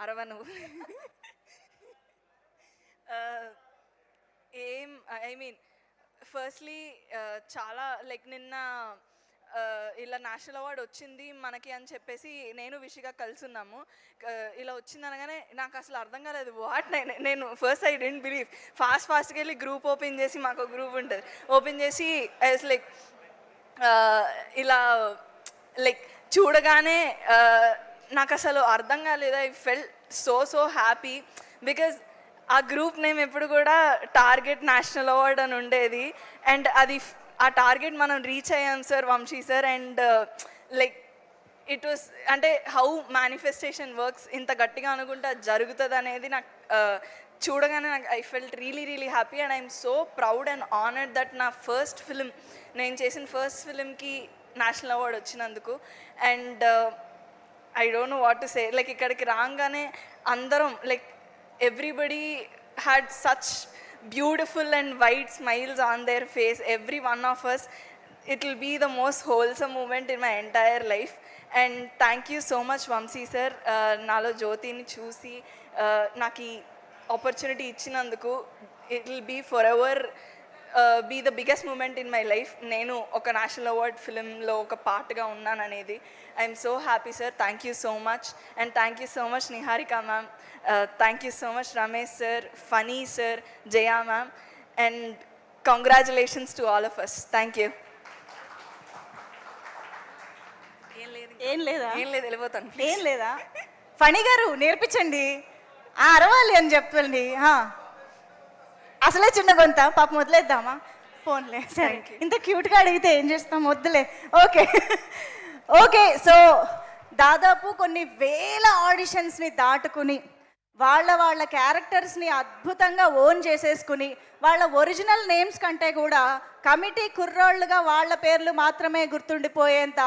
అరవను. ఏం I mean firstly చాలా like నిన్న ఇలా నేషనల్ అవార్డ్ వచ్చింది మనకి అని చెప్పేసి నేను విషిగా కలుసున్నాము. ఇలా వచ్చింది అనగానే నాకు అసలు అర్థం కాలేదు. వాట్ నేను ఫస్ట్ ఐ డెంట్ బిలీవ్. ఫాస్ట్గా వెళ్ళి గ్రూప్ ఓపెన్ చేసి, మాకు గ్రూప్ ఉంటుంది, ఓపెన్ చేసి ఐస్ లైక్ ఇలా లైక్ చూడగానే నాకు అసలు అర్థం కాలేదు. I fell so happy because ఆ గ్రూప్ నేమ్ ఎప్పుడు కూడా టార్గెట్ నేషనల్ అవార్డ్ అని ఉండేది. అండ్ అది ఆ టార్గెట్ మనం రీచ్ అయ్యాం sir, Vamshi sir. And like it was అంటే హౌ మేనిఫెస్టేషన్ వర్క్స్, ఇంత గట్టిగా అనుకుంటే అది జరుగుతుంది అనేది నాకు చూడగానే నాకు I felt really happy. And I'm so proud and honoured that నా ఫస్ట్ ఫిలిం, నేను చేసిన ఫస్ట్ ఫిలింకి నేషనల్ అవార్డ్ వచ్చినందుకు. And I don't know what to say. Like ఇక్కడికి రాగానే అందరం like everybody had such beautiful and wide smiles on their face, every one of us. It will be the most wholesome moment in my entire life. And thank you so much Vamsi sir, nalo Jyoti ni chusi naki opportunity ichinanduku. It will be forever be the biggest moment in my life. Nenu oka national award film lo oka part ga unnanu anedi. I am so happy sir, thank you so much. And thank you so much Niharika ma'am, thank you so much Ramesh sir, Funny sir, Jaya ma'am, and congratulations to all of us. Thank you. ఏం లేదా వెళ్ళిపోతాను. ఏం లేదా ఫణి గారు నేర్పించండి, అరవాలి అని చెప్పండి. అసలే చిన్న గొంత పాపం, వదిలేద్దామా? ఫోన్లే సరే, ఇంత క్యూట్గా అడిగితే ఏం చేస్తాం, వద్దులే. ఓకే సో దాదాపు కొన్ని వేల ఆడిషన్స్ని దాటుకుని వాళ్ళ క్యారెక్టర్స్ని అద్భుతంగా ఓన్ చేసేసుకుని వాళ్ళ ఒరిజినల్ నేమ్స్ కంటే కూడా కమిటీ కుర్రోళ్ళుగా వాళ్ళ పేర్లు మాత్రమే గుర్తుండిపోయేంత